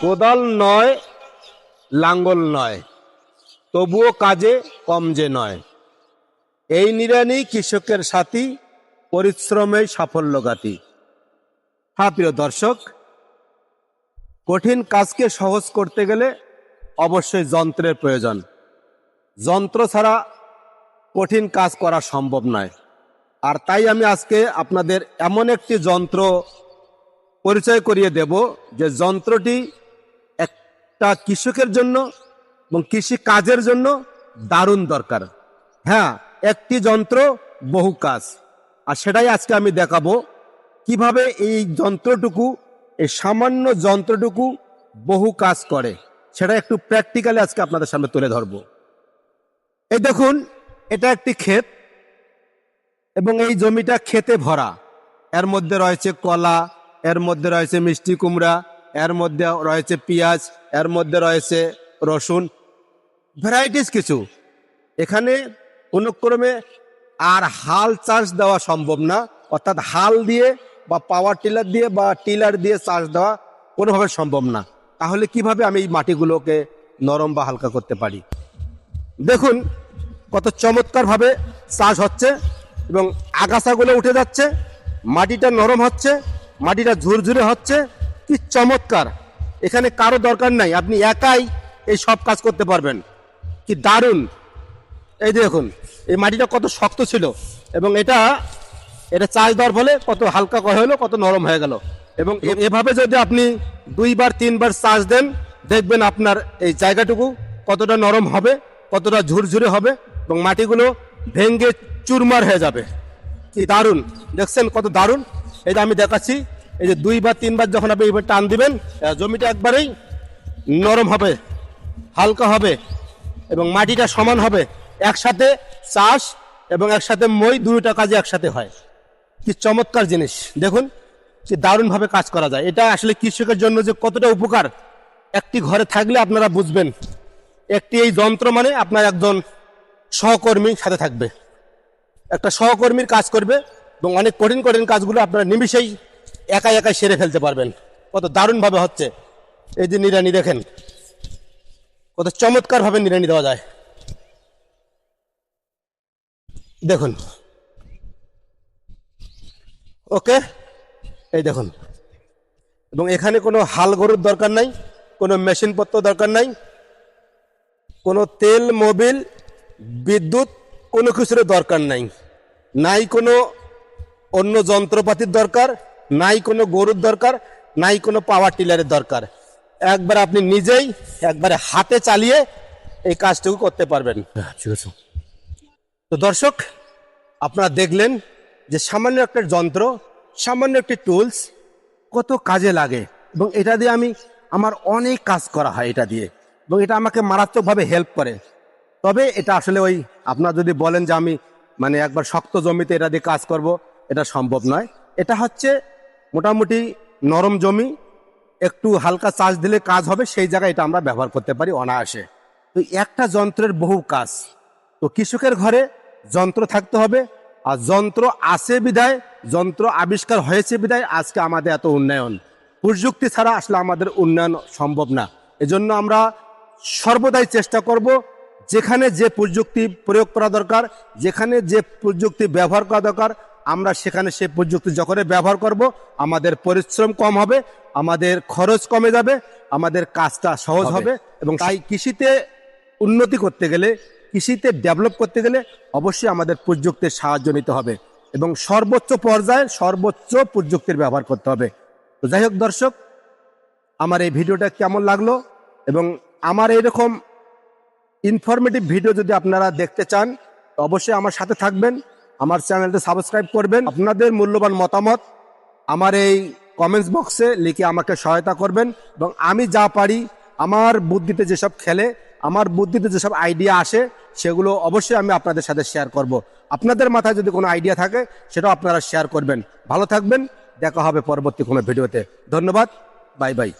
কোদাল নয়, লাঙ্গল নয়, তবুও কাজে কম যে নয়। এই নিড়ানি কৃষকের সাথী, পরিশ্রমে সাফল্যগাথী। হ্যাঁ প্রিয় দর্শক, কঠিন কাজকে সহজ করতে গেলে অবশ্যই যন্ত্রের প্রয়োজন। যন্ত্র ছাড়া কঠিন কাজ করা সম্ভব নয়। আর তাই আমি আজকে আপনাদের এমন একটি যন্ত্র পরিচয় করিয়ে দেব যে যন্ত্রটি একটা কৃষকের জন্য এবং কৃষি কাজের জন্য দারুণ দরকার। হ্যাঁ, একটি যন্ত্র বহু কাজ, আর সেটাই আজকে আমি দেখাবো কিভাবে এই যন্ত্রটুকু, এই সামান্য যন্ত্রটুকু বহু কাজ করে। সেটা একটু প্র্যাকটিক্যালি আজকে আপনাদের সামনে তুলে ধরব। এই দেখুন, এটা একটি ক্ষেত এবং এই জমিটা ক্ষেতে ভরা। এর মধ্যে রয়েছে কলা, এর মধ্যে রয়েছে মিষ্টি কুমড়া, এর মধ্যে রয়েছে পেঁয়াজ, এর মধ্যে রয়েছে রসুন, ভ্যারাইটিস কিছু। এখানে কোনো ক্রমে আর হাল চাষ দেওয়া সম্ভব না, অর্থাৎ হাল দিয়ে বা পাওয়ার টিলার দিয়ে বা টিলার দিয়ে চাষ দেওয়া কোনোভাবে সম্ভব না। তাহলে কিভাবে আমি এই মাটিগুলোকে নরম বা হালকা করতে পারি? দেখুন কত চমৎকারভাবে চাষ হচ্ছে এবং আগাছাগুলো উঠে যাচ্ছে, মাটিটা নরম হচ্ছে, মাটিটা ঝুরঝুরে হচ্ছে। কি চমৎকার! এখানে কারো দরকার নাই, আপনি একাই এই সব কাজ করতে পারবেন। কি দারুণ! এই দেখুন, এই মাটিটা কত শক্ত ছিল এবং এটা চাষ দেওয়ার ফলে কত হালকা হয়ে হলো, কত নরম হয়ে গেল। এবং এভাবে যদি আপনি 2বার 3বার চাষ দেন, দেখবেন আপনার এই জায়গাটুকু কতটা নরম হবে, কতটা ঝুরঝুরে হবে এবং মাটিগুলো ভেঙ্গে চুরমার হয়ে যাবে। কি দারুণ! দেখছেন কত দারুণ! এই যে আমি দেখাচ্ছি, এই যে 2বার 3বার যখন আপনি এইভাবে টান দিবেন, জমিটা একবারেই নরম হবে, হালকা হবে এবং মাটিটা সমান হবে। একসাথে চাষ এবং একসাথে মই, দুইটা কাজে একসাথে হয়। কি চমৎকার জিনিস! দেখুন যে দারুণভাবে কাজ করা যায়। এটা আসলে কৃষকের জন্য যে কতটা উপকার, একটি ঘরে থাকলে আপনারা বুঝবেন। একটি এই যন্ত্র মানে আপনার একজন সহকর্মী সাথে থাকবে, একটা সহকর্মীর কাজ করবে এবং অনেক কঠিন কঠিন কাজগুলো আপনারা নিমিষেই একাই একাই সেরে ফেলতে পারবেন। কত দারুণভাবে হচ্ছে। এই যে নিড়ানি দেখেন, কত চমৎকারভাবে নিড়ানি দেওয়া যায়। দেখুন, ওকে, এই দেখুন। এবং এখানে কোনো হাল গরুর দরকার নাই, কোনো মেশিনপত্র দরকার নাই, কোনো তেল, মোবিল, বিদ্যুৎ কোনো কিছুর দরকার নাই, নাই কোনো অন্য যন্ত্রপাতির দরকার, নাই কোনো গরুর দরকার, নাই কোনো পাওয়ার টিলারের দরকার। একবার আপনি নিজেই একবারে হাতে চালিয়ে এই কাজটুকু করতে পারবেন। তো দর্শক, আপনারা দেখলেন যে সামান্য একটা যন্ত্র, সামান্য একটি টুলস কত কাজে লাগে এবং এটা দিয়ে আমার অনেক কাজ করা হয় এটা দিয়ে, এবং এটা আমাকে মারাত্মকভাবে হেল্প করে। তবে এটা আসলে ওই আপনারা যদি বলেন যে আমি একবার শক্ত জমিতে এটা দিয়ে কাজ করব, এটা সম্ভব নয়। এটা হচ্ছে মোটামুটি নরম জমি, একটু হালকা চাষ দিলে কাজ হবে, সেই জায়গায় এটা আমরা ব্যবহার করতে পারি অনায়াসে। তো একটা যন্ত্রের বহু কাজ। তো কৃষকের ঘরে যন্ত্র থাকতে হবে, আর যন্ত্র আছে বিধায়, যন্ত্র আবিষ্কার হয়েছে বিধায় আজকে আমাদের এত উন্নয়ন। প্রযুক্তি ছাড়া আসলে আমাদের উন্নয়ন সম্ভব না। এজন্য আমরা সর্বদাই চেষ্টা করব, যেখানে যে প্রযুক্তি প্রয়োগ করা দরকার, যেখানে যে প্রযুক্তি ব্যবহার করা দরকার, আমরা সেখানে সেই প্রযুক্তি যখন ব্যবহার করব, আমাদের পরিশ্রম কম হবে, আমাদের খরচ কমে যাবে, আমাদের কাজটা সহজ হবে। এবং তাই কৃষিতে উন্নতি করতে গেলে, কৃষিতে ডেভেলপ করতে গেলে অবশ্যই আমাদের প্রযুক্তির সাহায্য নিতে হবে এবং সর্বোচ্চ পর্যায়ে সর্বোচ্চ প্রযুক্তির ব্যবহার করতে হবে। তো যাই হোক দর্শক, আমার এই ভিডিওটা কেমন লাগলো এবং আমার এইরকম ইনফরমেটিভ ভিডিও যদি আপনারা দেখতে চান, তো অবশ্যই আমার সাথে থাকবেন, আমার চ্যানেলটা সাবস্ক্রাইব করবেন। আপনাদের মূল্যবান মতামত আমার এই কমেন্টস বক্সে লিখে আমাকে সহায়তা করবেন এবং আমি যা পারি, আমার বুদ্ধিতে যেসব খেলে, আমার বুদ্ধিতে যেসব আইডিয়া আসে, সেগুলো অবশ্যই আমি আপনাদের সাথে শেয়ার করব। আপনাদের মাথায় যদি কোনো আইডিয়া থাকে, সেটাও আপনারা শেয়ার করবেন। ভালো থাকবেন, দেখা হবে পরবর্তী কোনো ভিডিওতে। ধন্যবাদ, বাই বাই।